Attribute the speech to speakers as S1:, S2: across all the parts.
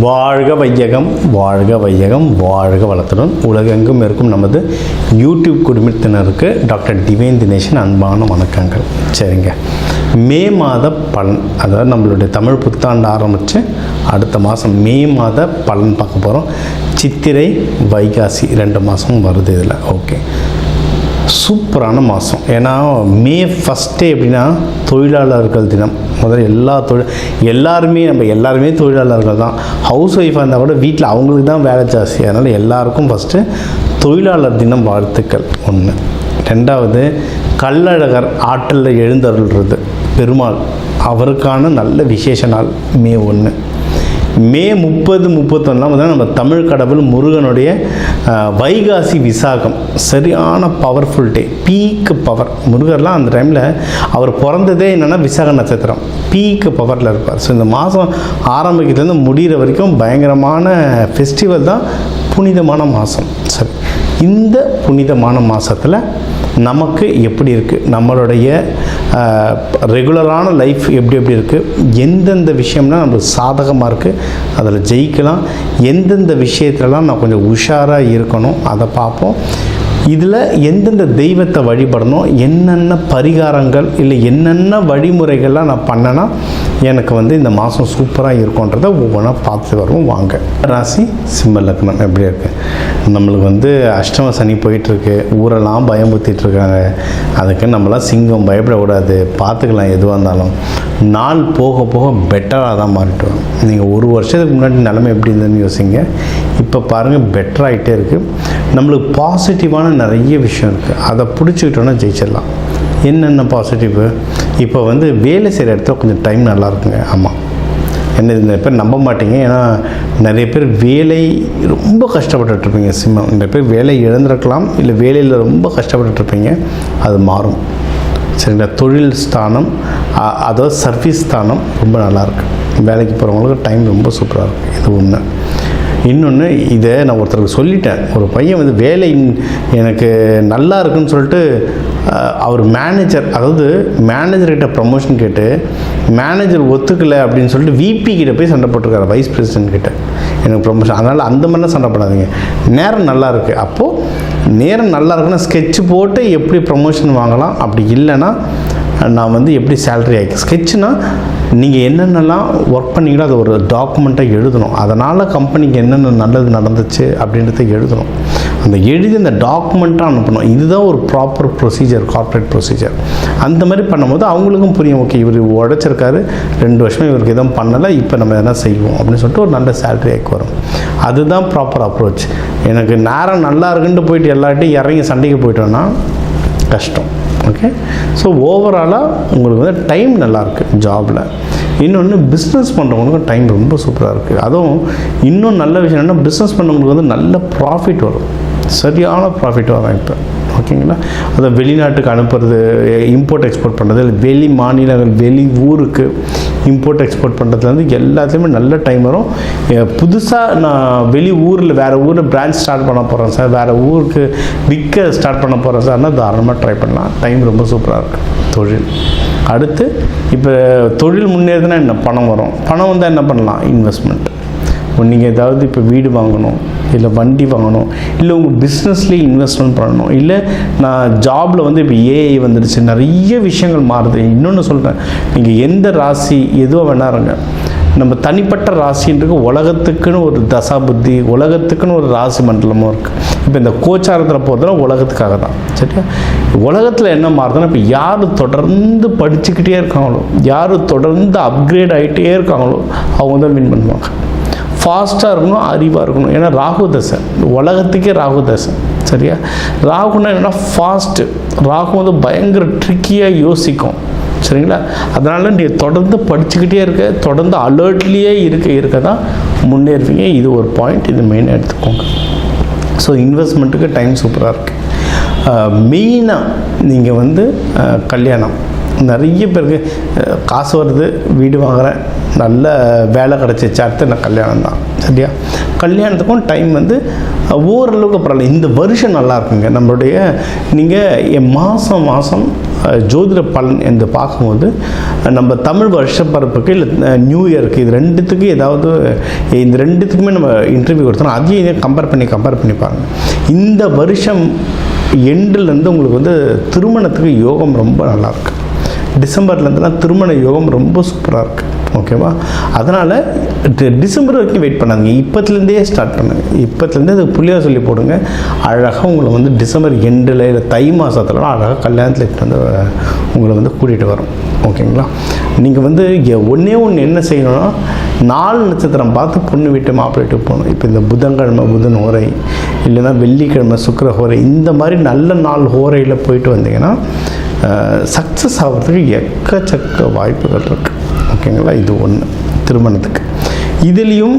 S1: வாழ்க வையகம், வாழ்க வையகம், வாழ்க வளத்துடன் உலகெங்கும் இருக்கும் நமது யூடியூப் குடும்பத்தினருக்கு டாக்டர் டிவைன் தினேஷன் அன்பான வணக்கங்கள். சரிங்க, மே மாத பலன், அதாவது நம்மளுடைய தமிழ் புத்தாண்டு ஆரம்பித்து அடுத்த மாதம் மே மாத பலன் பார்க்க போகிறோம். சித்திரை வைகாசி 2 மாதமும் வருது இதில். ஓகே, சூப்பரான மாதம். ஏன்னா மே ஃபஸ்ட்டே எப்படின்னா தொழிலாளர்கள் தினம். முதல்ல எல்லாருமே தொழிலாளர்கள் தான். ஹவுஸ் ஒய்ஃபாக இருந்தால் கூட வீட்டில் அவங்களுக்கு தான் வேலை ஜாஸ்தி. அதனால் எல்லாருக்கும் ஃபஸ்ட்டு தொழிலாளர் தினம் வாழ்த்துக்கள் ஒன்று. ரெண்டாவது, கள்ளழகர் ஆற்றலில் எழுந்தருள்றது பெருமாள், அவருக்கான நல்ல விசேஷ நாள் மே 1. மே 30, 31 பார்த்தீங்கன்னா நம்ம தமிழ் கடவுள் முருகனுடைய வைகாசி விசாகம், சரியான பவர்ஃபுல் டே, பீக்கு பவர். முருகர்லாம் அந்த டைமில் அவர் பிறந்ததே என்னென்னா விசாக நட்சத்திரம், பீக்கு பவரில் இருப்பார். ஸோ இந்த மாதம் ஆரம்பிக்கிறதுலேருந்து முடிகிற வரைக்கும் பயங்கரமான ஃபெஸ்டிவல் தான், புனிதமான மாதம். சரி, இந்த புனிதமான மாதத்தில் நமக்கு எப்படி இருக்குது, நம்மளுடைய ரெகுலரான லைஃப் எப்படி இருக்குது, எந்தெந்த விஷயம்னா நம்மளுக்கு சாதகமாக இருக்குது, அதில் ஜெயிக்கலாம், எந்தெந்த விஷயத்துலலாம் நான் கொஞ்சம் உஷாராக இருக்கணும் அதை பார்ப்போம். இதில் எந்தெந்த தெய்வத்தை வழிபடணும், என்னென்ன பரிகாரங்கள் இல்லை என்னென்ன வழிமுறைகள்லாம் நான் பண்ணேன்னா எனக்கு இந்த மாதம் சூப்பராக இருக்கும்ன்றதை ஒவ்வொன்றா பார்த்து வருவோம். வாங்க. ராசி சிம்ம லக்னம் எப்படி இருக்குது? நம்மளுக்கு அஷ்டம சனி போயிட்டுருக்கு, ஊரெல்லாம் பயமுறுத்திட்டுருக்காங்க. அதுக்கு நம்மளாம் சிங்கம் பயப்படக்கூடாது, பார்த்துக்கலாம். எதுவாக இருந்தாலும் நாள் போக போக பெட்டராக தான் மாறிட்டு வரும். நீங்கள் ஒரு வருஷத்துக்கு முன்னாடி நிலைமை எப்படி இருந்ததுன்னு யோசிங்க, இப்போ பாருங்கள் பெட்டராகிட்டே இருக்குது. நம்மளுக்கு பாசிட்டிவான நிறைய விஷயம் இருக்குது, அதை பிடிச்சிக்கிட்டோன்னா ஜெயிச்சிடலாம். என்னென்ன பாசிட்டிவ்? இப்போ வேலை செய்கிற இடத்துல கொஞ்சம் டைம் நல்லா இருக்குங்க. ஆமாம், என்ன நிறைய பேர் நம்ப மாட்டீங்க, ஏன்னா நிறைய பேர் வேலை ரொம்ப கஷ்டப்பட்டுருப்பீங்க. சிம்மம் நிறைய பேர் வேலை இழந்திருக்கலாம், இல்லை வேலையில் ரொம்ப கஷ்டப்பட்டுருப்பீங்க. அது மாறும். சரிங்களா? தொழில் ஸ்தானம், அதாவது சர்வீஸ் ஸ்தானம் ரொம்ப நல்லாயிருக்கு. வேலைக்கு போகிறவங்களுக்கு டைம் ரொம்ப சூப்பராக இருக்குது. இது ஒன்று. இன்னொன்று, இதை நான் ஒருத்தருக்கு சொல்லிட்டேன். ஒரு பையன் வேலை எனக்கு நல்லா இருக்குன்னு சொல்லிட்டு அவர் மேனேஜர், அதாவது மேனேஜர்கிட்ட ப்ரமோஷன் கேட்டு மேனேஜர் ஒத்துக்கலை அப்படின்னு சொல்லிட்டு விபி கிட்ட போய் சண்டை போட்டிருக்காரு, வைஸ் பிரசிடென்ட் கிட்ட, எனக்கு ப்ரமோஷன். அதனால் அந்த மாதிரிலாம் சண்டை போடாதீங்க. நேரம் நல்லா இருக்குது, அப்போது நேரம் நல்லா இருக்குன்னா ஸ்கெட்ச் போட்டு எப்படி ப்ரமோஷன் வாங்கலாம், அப்படி இல்லைன்னா நான் எப்படி சேலரி ஆகி ஸ்கெட்ச்னால் நீங்கள் என்னென்னலாம் ஒர்க் பண்ணிங்களோ அதை ஒரு டாக்குமெண்ட்டாக எழுதணும். அதனால் கம்பெனிக்கு என்னென்ன நல்லது நடந்துச்சு அப்படின்றத எழுதணும். அந்த எழுதி அந்த டாக்குமெண்ட்டாக அனுப்பணும். இதுதான் ஒரு ப்ராப்பர் ப்ரொசீஜர், கார்ப்பரேட் ப்ரொசீஜர். அந்த மாதிரி பண்ணும்போது அவங்களுக்கும் புரியும், ஓகே இவர் உழைச்சிருக்காரு, 2 வருஷமாக இவருக்கு எதுவும் பண்ணலை, இப்போ நம்ம எதனா செய்வோம் அப்படின்னு சொல்லிட்டு ஒரு நல்ல சேலரி ஆக்கி வரும். அதுதான் ப்ராப்பர் அப்ரோச். எனக்கு நேரம் நல்லா இருக்குன்ட்டு போயிட்டு எல்லார்ட்டையும் இறங்கி சண்டைக்கு போயிட்டோன்னா கஷ்டம். ஓகே, ஸோ ஓவராலாக உங்களுக்கு டைம் நல்லாயிருக்கு ஜாபில். இன்னொன்று, பிஸ்னஸ் பண்ணுறவங்களுக்கு டைம் ரொம்ப சூப்பராக இருக்குது. அதுவும் இன்னும் நல்ல விஷயம் என்னென்னா, பிஸ்னஸ் பண்ணுறவங்களுக்கு நல்ல ப்ராஃபிட் வரும், சரியான ப்ராஃபிட் வரும் இப்போ. ஓகேங்களா? அதை வெளிநாட்டுக்கு அனுப்புறது, இம்போர்ட் எக்ஸ்போர்ட் பண்ணுறது, வெளி மாநிலங்கள் வெளி ஊருக்கு இம்போர்ட் எக்ஸ்போர்ட் பண்ணுறதுலேருந்து எல்லாத்துலேயுமே நல்ல டைம் வரும். புதுசாக நான் வெளி ஊரில் வேறு ஊரில் பிரான்ச் ஸ்டார்ட் பண்ண போகிறேன் சார், வேறு ஊருக்கு விற்க ஸ்டார்ட் பண்ண போகிறேன் சார்னா தாராளமாக ட்ரை பண்ணலாம். டைம் ரொம்ப சூப்பராக இருக்குது. தொழில் அடுத்து, இப்போ தொழில் முன்னேறுதுன்னா என்ன, பணம் வரும். பணம் வந்தால் என்ன பண்ணலாம்? இன்வெஸ்ட்மெண்ட். நீங்கள் ஏதாவது இப்போ வீடு வாங்கணும், இல்லை வண்டி வாங்கணும், இல்லை உங்கள் பிஸ்னஸ்லேயே இன்வெஸ்ட்மெண்ட் பண்ணணும், இல்லை நான் ஜாபில் இப்போ ஏஐ வந்துடுச்சு, நிறைய விஷயங்கள் மாறுது. இன்னொன்று சொல்கிறேன், நீங்கள் எந்த ராசி எதுவாக வேணாருங்க, நம்ம தனிப்பட்ட ராசின்றது உலகத்துக்குன்னு ஒரு தசா புத்தி, உலகத்துக்குன்னு ஒரு ராசி மண்டலமும் இருக்குது. இப்போ இந்த கோச்சாரத்தில் போகிறதுனா உலகத்துக்காக தான். சரியா? உலகத்தில் என்ன மாறுதுன்னா, இப்போ யார் தொடர்ந்து படிச்சுக்கிட்டே இருக்காங்களோ, யார் தொடர்ந்து அப்கிரேட் ஆகிட்டே இருக்காங்களோ அவங்க தான் வின் பண்ணுவாங்க. ஃபாஸ்ட்டாக இருக்கணும், அறிவாக இருக்கணும். ஏன்னா ராகு தசை, உலகத்துக்கே ராகு தசை. சரியா? ராகுனா என்னென்னா ஃபாஸ்ட்டு. ராகு பயங்கர ட்ரிக்கியாக யோசிக்கும். சரிங்களா? அதனால் நீங்கள் தொடர்ந்து படிச்சுக்கிட்டே இருக்க, தொடர்ந்து அலர்ட்லேயே இருக்க தான் முன்னேறுவீங்க. இது ஒரு பாயிண்ட், இது மெயினாக எடுத்துக்கோங்க. ஸோ இன்வெஸ்ட்மெண்ட்டுக்கு டைம் சூப்பராக இருக்குது. மெயினாக நீங்கள் கல்யாணம், நிறைய பேருக்கு காசு வருது, வீடு வாங்குகிறேன், நல்ல வேலை கிடச்சிச்சு, அடுத்து நான் கல்யாணம் தான். சரியா? கல்யாணத்துக்கும் டைம் ஓரளவுக்கு பரவாயில்ல. இந்த வருஷம் நல்லா இருக்குங்க நம்மளுடைய. நீங்கள் மாதம் ஜோதிட பலன் என்று பார்க்கும்போது நம்ம தமிழ் வருஷப்பரப்புக்கு இல்லை நியூ இயருக்கு இது ரெண்டுத்துக்கு ஏதாவது இந்த ரெண்டுத்துக்குமே நம்ம இன்டர்வியூ கொடுத்தோம். அதையும் இதை கம்பேர் பண்ணி பாருங்கள். இந்த வருஷம் எண்டுலேருந்து உங்களுக்கு வந்து திருமணத்துக்கு யோகம் ரொம்ப நல்லாயிருக்கு. டிசம்பர்லேருந்துலாம் திருமண யோகம் ரொம்ப சூப்பராக இருக்குது. ஓகேவா? அதனால் டிசம்பர் வரைக்கும் வெயிட் பண்ணாதீங்க, இப்போத்துலேருந்தே ஸ்டார்ட் பண்ணுங்கள். இப்போத்துலேருந்தே அது புள்ளியாக சொல்லி போடுங்க. அழகாக உங்களை வந்து டிசம்பர் எண்டில் இல்லை தை மாதத்துலலாம் அழகாக கல்யாணத்தில் வந்து உங்களை வந்து கூட்டிகிட்டு வரும். ஓகேங்களா? நீங்கள் வந்து ஒன்றே என்ன செய்யணும்னா 4 நட்சத்திரம் பார்த்து பொண்ணு வீட்டு மாப்பிள்ளைட்டு போகணும். இப்போ இந்த புதன்கிழமை புதன் ஹோரை, இல்லைன்னா வெள்ளிக்கிழமை சுக்கிர ஹோரை, இந்த மாதிரி நல்ல நாள் ஹோரையில் போயிட்டு வந்தீங்கன்னா சக்ஸஸ் ஆகிறதுக்கு எக்கச்சக்க வாய்ப்புகள் இருக்குது. ஓகேங்களா? இது ஒன்று திருமணத்துக்கு. இதுலேயும்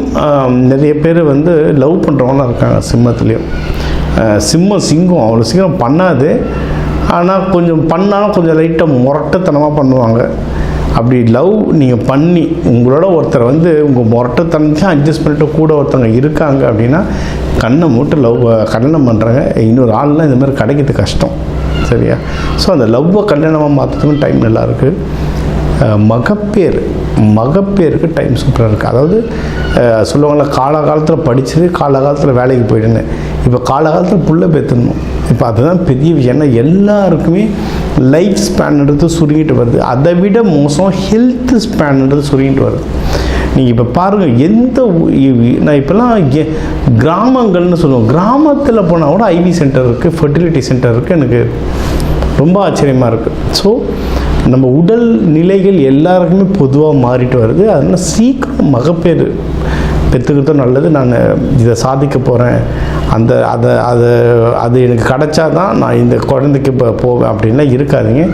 S1: நிறைய பேர் வந்து லவ் பண்ணுறவங்களாம் இருக்காங்க. சிம்மத்துலேயும் சிங்கம் அவ்வளோ சீக்கிரம் பண்ணாது, ஆனால் கொஞ்சம் பண்ணாலும் கொஞ்சம் லைட்டாக முரட்டத்தனமாக பண்ணுவாங்க. அப்படி லவ் நீங்கள் பண்ணி உங்களோட ஒருத்தர் வந்து உங்கள் முரட்டத்தனத்தையும் அட்ஜஸ்ட் பண்ணிட்டு கூட ஒருத்தவங்க இருக்காங்க அப்படின்னா கண்ணை மூட்டு கல்யாணம் பண்ணுறாங்க. இன்னொரு ஆள்லாம் இந்த மாதிரி கிடைக்கிறது கஷ்டம். சரியா? ஸோ அந்த லவ்வை கல்யாணமாக மாற்றுறதுக்கும் டைம் நல்லாயிருக்கு. மகப்பேருக்கு டைம் சூப்பராக இருக்குது. அதாவது சொல்லுவாங்களா, காலகாலத்தில் படித்தது காலகாலத்தில் வேலைக்கு போயிடுன்னு. இப்போ காலகாலத்தில் புள்ள பெற்றுடணும். இப்போ அதுதான் பெரிய விஷயம். ஏன்னா எல்லாருக்குமே லைஃப் ஸ்பேன்ன்றது சுருங்கிட்டு வருது. அதை விட மோசம் ஹெல்த் ஸ்பேன்ன்றது சுருங்கிட்டு வருது. நீங்கள் இப்போ பாருங்கள், நான் இப்போல்லாம் கிராமங்கள்னு சொல்லுவோம், கிராமத்தில் போனால் கூட ஐவி சென்டர் இருக்குது, ஃபெர்டிலிட்டி சென்டர் இருக்குது. எனக்கு ரொம்ப ஆச்சரியமாக இருக்குது. ஸோ நம்ம உடல் நிலைகள் எல்லாருக்குமே பொதுவாக மாறிட்டு வருது. அதனால் சீக்கிரம் மகப்பேறு பெற்றுக்கிட்டோம் நல்லது. நான் இதை சாதிக்க போகிறேன், அது எனக்கு கிடைச்சா தான் நான் இந்த குழந்தைக்கு இப்போ போவேன் அப்படின்லாம் இருக்காதிங்க.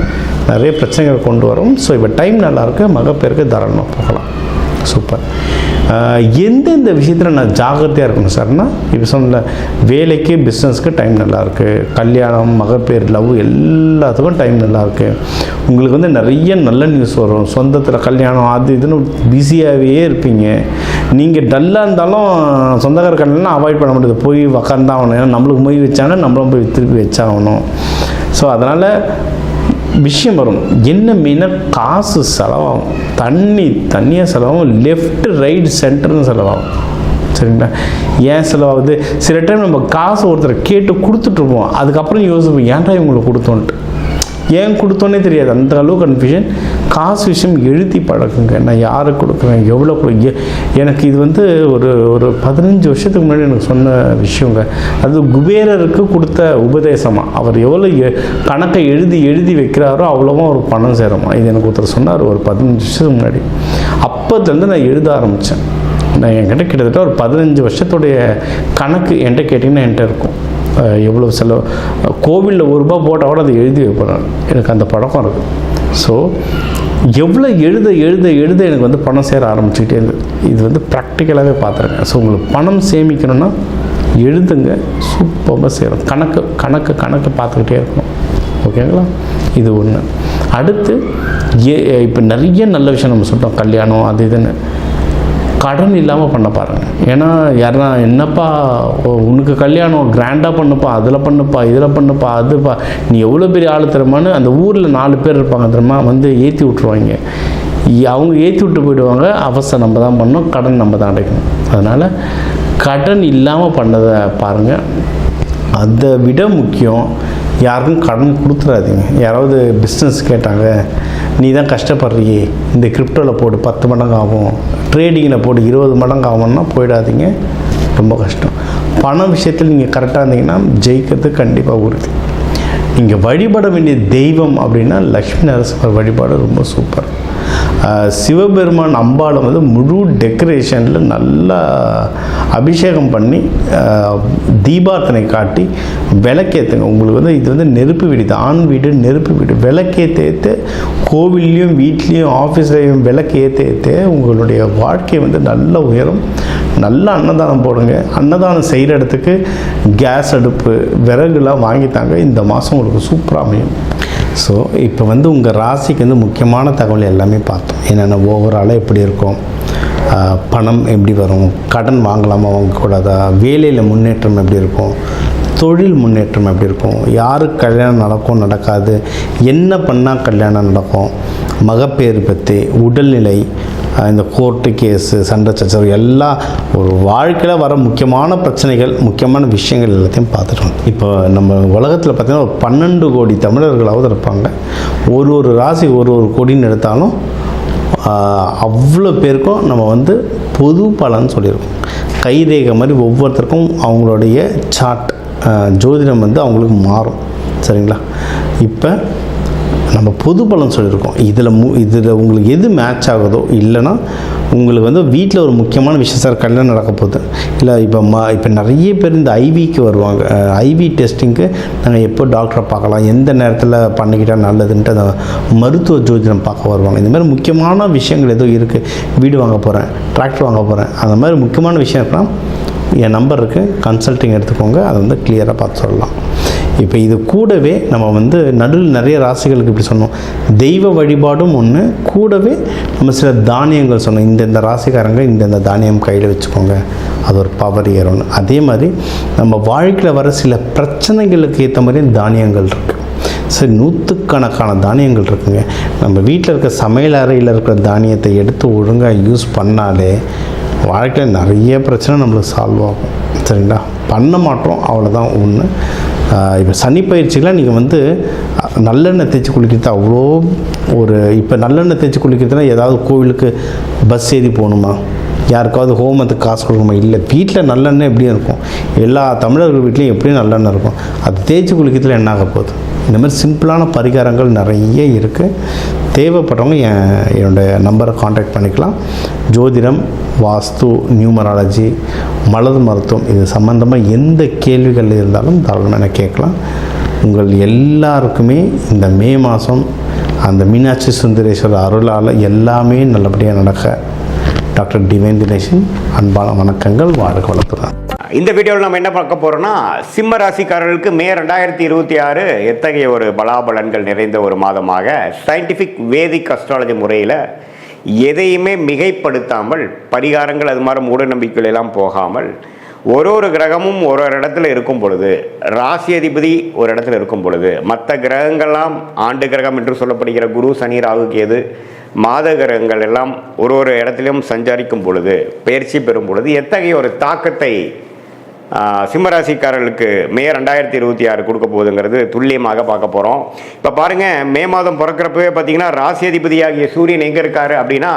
S1: நிறைய பிரச்சனைகள் கொண்டு வரும். ஸோ இப்போ டைம் நல்லாயிருக்கு, மகப்பேருக்கு தாராளமாக போகலாம். சூப்பர். எந்தெந்த விஷயத்தில் நான் ஜாகிரதையாக இருக்கணும் சார்னா, இப்போ சொன்ன வேலைக்கு பிஸ்னஸ்க்கு டைம் நல்லாயிருக்கு, கல்யாணம் மகப்பேர் லவ் எல்லாத்துக்கும் டைம் நல்லாயிருக்கு. உங்களுக்கு வந்து நிறைய நல்ல நியூஸ் வரும். சொந்தத்தில் கல்யாணம் அது இதுன்னு பிஸியாகவே இருப்பீங்க. நீங்கள் டல்லாக இருந்தாலும் சொந்தக்கார கல்யாணம்லாம் அவாய்ட் பண்ண முடியாது, போய் உக்காந்தான் ஆகணும். ஏன்னா நம்மளுக்கு மொய் வச்சாங்கன்னா நம்மளும் போய் திருப்பி வச்சாகணும். ஸோ அதனால் விஷயம் வரும். என்ன மெயினாக காசு செலவாகும், தண்ணியாக செலவாகும், லெஃப்ட் ரைட் சென்டர்னு செலவாகும். சரிங்களா? ஏன் செலவாகுது? சில டைம் நம்ம காசு ஒருத்தரை கேட்டு கொடுத்துட்ருப்போம், அதுக்கப்புறம் யோசிப்போம் ஏன்டா இவங்களுக்கு கொடுத்தோன்ட்டு. ஏன் கொடுத்தோன்னே தெரியாது, அந்த அளவு கன்ஃபியூஷன். காசு விஷயம் எழுதி பழக்குங்க. நான் யாருக்கு கொடுக்குறேன், எவ்வளோ எனக்கு இது வந்து ஒரு 15 வருஷத்துக்கு முன்னாடி எனக்கு சொன்ன விஷயங்க. அது குபேரருக்கு கொடுத்த உபதேசமாக. அவர் எவ்வளோ கணக்கை எழுதி வைக்கிறாரோ அவ்வளோவா ஒரு பணம் சேருமா. இது எனக்கு ஒருத்தர் சொன்னார் ஒரு 15 வருஷத்துக்கு முன்னாடி. அப்போதுலேருந்து நான் எழுத ஆரம்பித்தேன். நான் என்கிட்ட கிட்டத்தட்ட ஒரு 15 வருஷத்துடைய கணக்கு என்கிட்ட கேட்டிங்கன்னா என்கிட்ட இருக்கும். எவ்வளோ செலவு, கோவிலில் ₹1 போட்டால் கூட அதை எழுதி வைப்பேன். எனக்கு அந்த பழக்கம் இருக்குது. ஸோ எவ்வளோ எழுத எனக்கு வந்து பணம் சேர ஆரம்பிச்சுக்கிட்டே இருந்தது. இது வந்து ப்ராக்டிக்கலாகவே பார்த்துருக்கேன். ஸோ உங்களுக்கு பணம் சேமிக்கணும்னா எழுதுங்க, சூப்பராக சேரும். கணக்கு பார்த்துக்கிட்டே இருக்கணும். ஓகேங்களா? இது ஒன்று. அடுத்து இப்போ நிறைய நல்ல விஷயம் நம்ம சொல்லிட்டோம், கல்யாணம் அது இதுன்னு. கடன் இல்லாமல் பண்ண பாருங்கள். ஏன்னா யாருன்னா என்னப்பா உனக்கு கல்யாணம் கிராண்டாக பண்ணுப்பா, அதில் பண்ணுப்பா, இதில் பண்ணுப்பா, அதுப்பா, நீ எவ்வளோ பெரிய ஆள் தருமான்னு அந்த ஊரில் 4 பேர் இருப்பாங்க தெரியுமா, வந்து ஏற்றி விட்ருவாங்க. அவங்க ஏற்றி விட்டு போயிடுவாங்க. அவசரம் நம்ம தான் பண்ணணும், கடன் நம்ம தான் அடைக்கணும். அதனால் கடன் இல்லாமல் பண்ணதை பாருங்கள். அதை விட முக்கியம், யாருக்கும் கடன் கொடுத்துடாதீங்க. யாராவது பிஸ்னஸ் கேட்டாங்க, நீ தான் கஷ்டப்படுறியே, இந்த கிரிப்டோவில் போடு 10 மடங்கு ஆகும், ட்ரேடிங்கில் போடு 20 மடங்கு ஆகும்னா போயிடாதீங்க. ரொம்ப கஷ்டம். பண விஷயத்தில் நீங்கள் கரெக்டாக இருந்தீங்கன்னா ஜெயிக்கிறது கண்டிப்பாக உறுதி. நீங்கள் வழிபட வேண்டிய தெய்வம் அப்படின்னா லக்ஷ்மி நரசிம்மர் வழிபாடு ரொம்ப சூப்பர். சிவபெருமான் அம்பாளை வந்து முழு டெக்கரேஷனில் நல்லா அபிஷேகம் பண்ணி தீபார்த்தனை காட்டி விளக்கேற்றுங்க. உங்களுக்கு வந்து இது வந்து நெருப்பு வீடு, ஆண் வீடு நெருப்பு வீடு. விளக்கேற்ற கோவில்லையும் வீட்லேயும் ஆஃபீஸ்லேயும் விளக்கேற்ற உங்களுடைய வாழ்க்கை வந்து நல்ல உயரும். நல்ல அன்னதானம் போடுங்க. அன்னதானம் செய்கிற இடத்துக்கு கேஸ் அடுப்பு விறகுலாம் வாங்கித்தாங்க. இந்த மாதம் உங்களுக்கு சூப்பராக அமையும். ஸோ இப்போ வந்து உங்கள் ராசிக்கு வந்து முக்கியமான தகவல் எல்லாமே பார்த்தோம். என்னென்ன ஓவராலாக எப்படி இருக்கும், பணம் எப்படி வரும், கடன் வாங்கலாமா வாங்கக்கூடாதா, வேலையில் முன்னேற்றம் எப்படி இருக்கும், தொழில் முன்னேற்றம் எப்படி இருக்கும், யாருக்கு கல்யாணம் நடக்கும் நடக்காது, என்ன பண்ணால் கல்யாணம் நடக்கும், மகப்பேறு பற்றி, உடல்நிலை, இந்த கோர்ட்டு கேஸு, சண்டை சச்சரவு எல்லாம் ஒரு வாழ்க்கையில் வர முக்கியமான பிரச்சனைகள், முக்கியமான விஷயங்கள் எல்லாத்தையும் பார்த்துட்டோம். இப்போ நம்ம உலகத்தில் பார்த்திங்கன்னா ஒரு 12 கோடி தமிழர்களாவது இருப்பாங்க. ஒரு ராசி ஒரு கோடின்னு எடுத்தாலும் அவ்வளோ பேருக்கும் நம்ம பொது பலன் சொல்லியிருக்கோம். கைரேகை மாதிரி ஒவ்வொருத்தருக்கும் அவங்களுடைய சார்ட் ஜோதிடம் அவங்களுக்கு மாறும். சரிங்களா? இப்போ நம்ம பொது பலன் சொல்லியிருக்கோம். இதில் உங்களுக்கு எது மேட்ச் ஆகுதோ, இல்லைன்னா உங்களுக்கு வீட்டில் ஒரு முக்கியமான விஷயம், சார் கல்யாணம் நடக்க போகுது, இல்லை இப்போ நிறைய பேர் இந்த ஐவிக்கு வருவாங்க. ஐவி டெஸ்டிங்க்கு நாங்கள் எப்போ டாக்டரை பார்க்கலாம், எந்த நேரத்தில் பண்ணிக்கிட்டால் நல்லதுன்ட்டு அந்த மருத்துவ ஜோதிடம் பார்க்க வருவாங்க. இந்த மாதிரி முக்கியமான விஷயங்கள் எதுவும் இருக்குது, வீடு வாங்க போகிறேன், டிராக்டர் வாங்க போகிறேன், அந்த மாதிரி முக்கியமான விஷயம் இருக்கலாம், என் நம்பர் இருக்குது, கன்சல்ட்டிங் எடுத்துக்கோங்க, அதை கிளியராக பார்த்து சொல்லலாம். இப்போ இது கூடவே நம்ம நடுவில் நிறைய ராசிகளுக்கு இப்படி சொன்னோம், தெய்வ வழிபாடும் ஒன்று, கூடவே நம்ம சில தானியங்கள் சொன்னோம். இந்த ராசிக்காரங்க இந்த தானியம் கையில் வச்சுக்கோங்க, அது ஒரு பவர் ஏறும்னு. அதே மாதிரி நம்ம வாழ்க்கையில் வர சில பிரச்சனைகளுக்கு ஏற்ற மாதிரி தானியங்கள் இருக்குது. சரி, நூற்றுக்கணக்கான தானியங்கள் இருக்குங்க. நம்ம வீட்டில் இருக்க சமையல் அறையில் இருக்கிற தானியத்தை எடுத்து ஒழுங்காக யூஸ் பண்ணாலே வாழ்க்கையில் நிறைய பிரச்சனை நம்மளுக்கு சால்வ் ஆகும். சரிங்களா? பண்ண மாட்டோம், அவ்வளோதான் ஒன்று. இப்போ சனி பயிற்சியில் நீங்கள் நல்லெண்ணெய் தேய்ச்சி குளிக்கிறது அவ்வளோ இப்போ நல்லெண்ணெய் தேய்ச்சி குளிக்கிறதுனா ஏதாவது கோவிலுக்கு பஸ் ஏறி போகணுமா, யாருக்காவது ஹோமத்துக்கு காசு கொடுக்கணுமா? இல்லை, வீட்டில் நல்லெண்ணெய் எப்படியும் இருக்கும், எல்லா தமிழர்கள் வீட்லேயும் எப்படியும் நல்லெண்ணெய் இருக்கும். அது தேய்ச்சி குளிக்கிறதுல என்ன ஆக போகுது? இந்த மாதிரி சிம்பிளான பரிகாரங்கள் நிறைய இருக்குது. தேவைப்படுறவங்க என்னுடைய நம்பரை காண்டாக்ட் பண்ணிக்கலாம். ஜோதிடம், வாஸ்து, நியூமராலஜி, மலர் மருத்துவம், இது சம்மந்தமாக எந்த கேள்விகள் இருந்தாலும் தாராளமாக கேட்கலாம். உங்கள் எல்லாருக்குமே இந்த மே மாதம் அந்த மீனாட்சி சுந்தரேஸ்வரர் அருளால் எல்லாமே நல்லபடியாக நடக்க டாக்டர் டிவைன் தினேஷன் அன்பான வணக்கங்கள். வாழ்க வளத்துடன்.
S2: இந்த வீடியோவில் நம்ம என்ன பார்க்க போகிறோம்னா, சிம்ம ராசிக்காரர்களுக்கு மே 2026 எத்தகைய ஒரு பலாபலன்கள் நிறைந்த ஒரு மாதமாக சயின்டிஃபிக் வேதிக் அஸ்ட்ராலஜி முறையில் எதையுமே மிகைப்படுத்தாமல், பரிகாரங்கள் அது மாதிரி மூட நம்பிக்கைகள் எல்லாம் போகாமல், ஒரு கிரகமும் ஒரு இடத்துல இருக்கும் பொழுது, ராசி அதிபதி ஒரு இடத்துல இருக்கும் பொழுது, மற்ற கிரகங்கள்லாம் ஆண்டு கிரகம் என்று சொல்லப்படுகிற குரு, சனி, ராகு, கேது, மாத கிரகங்கள் எல்லாம் ஒரு இடத்திலும் சஞ்சரிக்கும் பொழுது, பயிற்சி பெறும் பொழுது எத்தகைய ஒரு தாக்கத்தை சிம்மராசிக்காரர்களுக்கு மே 2026 கொடுக்க போகுதுங்கிறது துல்லியமாக பார்க்க போகிறோம். இப்போ பாருங்கள், மே மாதம் பிறக்கிறப்பவே பார்த்தீங்கன்னா ராசி அதிபதியாகிய சூரியன் எங்கே இருக்கார் அப்படின்னா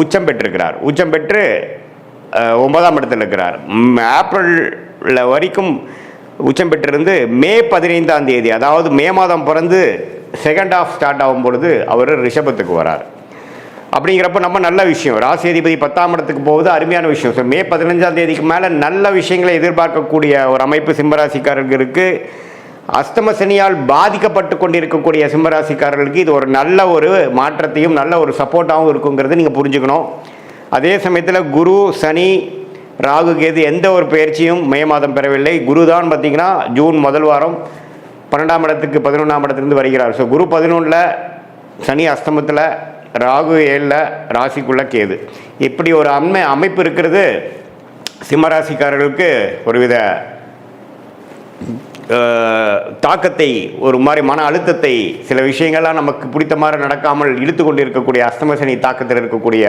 S2: உச்சம் பெற்றிருக்கிறார். உச்சம் பெற்று 9ஆம் இடத்தில் இருக்கிறார். ஏப்ரலில் வரைக்கும் உச்சம் பெற்றிருந்து மே 15ஆம் தேதி, அதாவது மே மாதம் பிறந்து செகண்ட் ஹாஃப் ஸ்டார்ட் ஆகும் பொழுது அவர் ரிஷபத்துக்கு வரார். அப்படிங்கிறப்ப நம்ம நல்ல விஷயம், ராசி அதிபதி 10ஆம் இடத்துக்கு போகுது, அருமையான விஷயம். ஸோ மே 15ஆம் தேதிக்கு மேலே நல்ல விஷயங்களை எதிர்பார்க்கக்கூடிய ஒரு அமைப்பு சிம்மராசிக்காரர்களுக்கு, அஸ்தம சனியால் பாதிக்கப்பட்டு கொண்டிருக்கக்கூடிய சிம்மராசிக்காரர்களுக்கு இது ஒரு நல்ல ஒரு மாற்றத்தையும் நல்ல ஒரு சப்போர்ட்டாகவும் இருக்குங்கிறது நீங்கள் புரிஞ்சுக்கணும். அதே சமயத்தில் குரு, சனி, ராகு, கேது எந்த ஒரு பயிற்சியும் மே மாதம் பெறவில்லை. குரு தான் பார்த்திங்கன்னா ஜூன் முதல் வாரம் 12ஆம் இடத்துக்கு 11ஆம் இடத்துலேருந்து வருகிறார். ஸோ குரு 11ல், சனி அஸ்தமத்தில், ராகு 7ல், ராசிக்குள்ள கேது. இப்படி ஒரு அமைப்பு இருக்கிறது சிம்மராசிக்காரர்களுக்கு ஒருவித தாக்கத்தை, ஒரு மாதிரி மன அழுத்தத்தை, சில விஷயங்கள்லாம் நமக்கு பிடித்த மாதிரி நடக்காமல் இழுத்து கொண்டு இருக்கக்கூடிய அஸ்தமசனி தாக்கத்தில் இருக்கக்கூடிய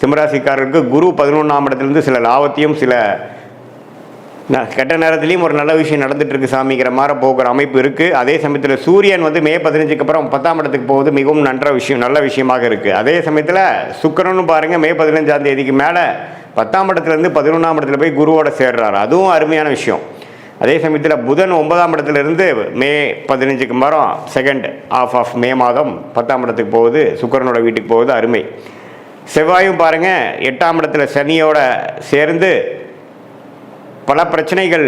S2: சிம்மராசிக்காரர்களுக்கு குரு 11ஆம் இடத்துலேருந்து சில லாபத்தையும் சில கெட்ட நேரத்துலேயும் ஒரு நல்ல விஷயம் நடந்துட்டு இருக்கு சாமிங்கிற மாதிரி போகிற அமைப்பு இருக்குது. அதே சமயத்தில் சூரியன் மே 15க்கு அப்புறம் 10ஆம் இடத்துக்கு போகுது, மிகவும் நல்ல விஷயமாக இருக்குது. அதே சமயத்தில் சுக்கிரனும் பாருங்கள் மே 15ஆம் தேதிக்கு மேலே 10ஆம் இடத்துலேருந்து 11ஆம் இடத்துல போய் குருவோட சேர்றாரு, அதுவும் அருமையான விஷயம். அதே சமயத்தில் புதன் 9ஆம் இடத்துலேருந்து மே 15க்கு மரம் செகண்ட் ஹாஃப் ஆஃப் மே மாதம் 10ஆம் இடத்துக்கு போகுது, சுக்கிரனோட வீட்டுக்கு போகுது, அருமை. செவ்வாயும் பாருங்கள் 8ஆம் இடத்துல சனியோட சேர்ந்து பல பிரச்சனைகள்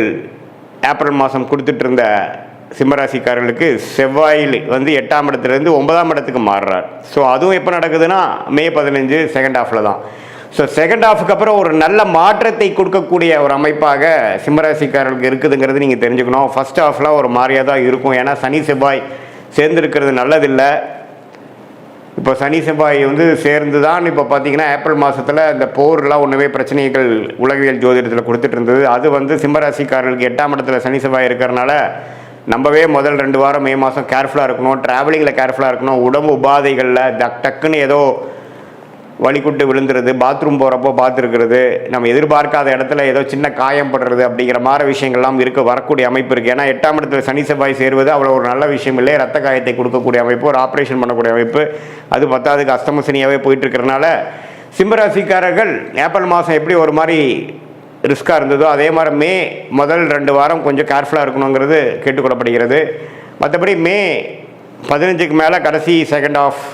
S2: ஏப்ரல் மாதம் கொடுத்துட்டு இருந்த சிம்மராசிக்காரர்களுக்கு செவ்வாயில் 8ஆம் இடத்துலேருந்து 9ஆம் இடத்துக்கு மாறுறார். ஸோ அதுவும் எப்போ நடக்குதுன்னா மே 15 செகண்ட் ஹாஃபில் தான். ஸோ செகண்ட் ஹாஃபுக்கு அப்புறம் ஒரு நல்ல மாற்றத்தை கொடுக்கக்கூடிய ஒரு அமைப்பாக சிம்மராசிக்காரர்களுக்கு இருக்குதுங்கிறது நீங்கள் தெரிஞ்சுக்கணும். ஃபஸ்ட் ஹாஃபில் ஒரு மாதிரியாக தான் இருக்கும், ஏன்னா சனி செவ்வாய் சேர்ந்துருக்கிறது நல்லதில்லை. இப்போ சனி செவ்வாய் வந்து சேர்ந்து தான் இப்போ பார்த்தீங்கன்னா ஏப்ரல் மாதத்தில் இந்த போர்லாம் ஒன்றுமே பிரச்சனைகள் உலகியல் ஜோதிடத்தில் கொடுத்துட்டு இருந்தது. அது வந்து சிம்மராசிக்காரர்களுக்கு 8ஆம் இடத்துல சனி செவ்வாய் இருக்கிறனால நம்பவே முதல் 2 வாரம் மே மாதம் கேர்ஃபுல்லாக இருக்கணும், ட்ராவலிங்கில் கேர்ஃபுல்லாக இருக்கணும், உடம்பு உபாதைகளில் டக்குன்னு ஏதோ வலிக்குட்டு விழுந்துருது, பாத்ரூம் போகிறப்போ பார்த்துருக்கிறது, நம்ம எதிர்பார்க்காத இடத்துல ஏதோ சின்ன காயம் படுறது அப்படிங்கிற மாதிரி விஷயங்கள்லாம் வரக்கூடிய அமைப்பு இருக்குது. ஏன்னா 8ஆம் இடத்துல சனி செவ்வாய் சேருவது அவ்வளோ ஒரு நல்ல விஷயம் இல்லை. ரத்த காயத்தை கொடுக்கக்கூடிய அமைப்பு, ஒரு ஆப்ரேஷன் பண்ணக்கூடிய அமைப்பு, அது பத்தாவதுக்கு அஷ்டம சனியாகவே போயிட்டு இருக்கிறனால சிம்மராசிக்காரர்கள் ஏப்ரல் மாதம் எப்படி ஒரு மாதிரி ரிஸ்க்காக இருந்ததோ அதே மாதிரி மே முதல் 2 வாரம் கொஞ்சம் கேர்ஃபுல்லாக இருக்கணுங்கிறது கேட்டுக்கொள்ளப்படுகிறது. மற்றபடி மே 15க்கு மேலே கடைசி செகண்ட் ஆஃப்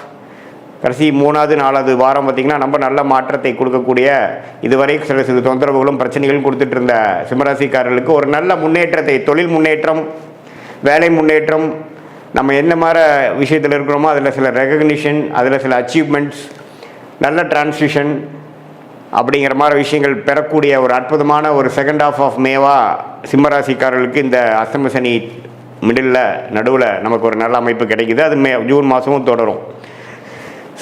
S2: கடைசி 3வது 4வது வாரம் பார்த்திங்கன்னா நம்ம நல்ல மாற்றத்தை கொடுக்கக்கூடிய, இதுவரை சில தொந்தரவுகளும் பிரச்சனைகளும் கொடுத்துட்டு இருந்த சிம்மராசிக்காரர்களுக்கு ஒரு நல்ல முன்னேற்றத்தை, தொழில் முன்னேற்றம், வேலை முன்னேற்றம், நம்ம என்ன மாதிரி விஷயத்தில் இருக்கிறோமோ அதில் சில ரெகக்னிஷன், அதில் சில அச்சீவ்மெண்ட்ஸ், நல்ல டிரான்சிஷன் அப்படிங்கிற மாதிரி விஷயங்கள் பெறக்கூடிய ஒரு அற்புதமான ஒரு செகண்ட் ஆஃப் ஆஃப் மேவா சிம்மராசிக்காரர்களுக்கு இந்த அஷ்டம சனி மிடில் நடுவில் நமக்கு ஒரு நல்ல அமைப்பு கிடைக்குது. அது ஜூன் மாதமும் தொடரும்.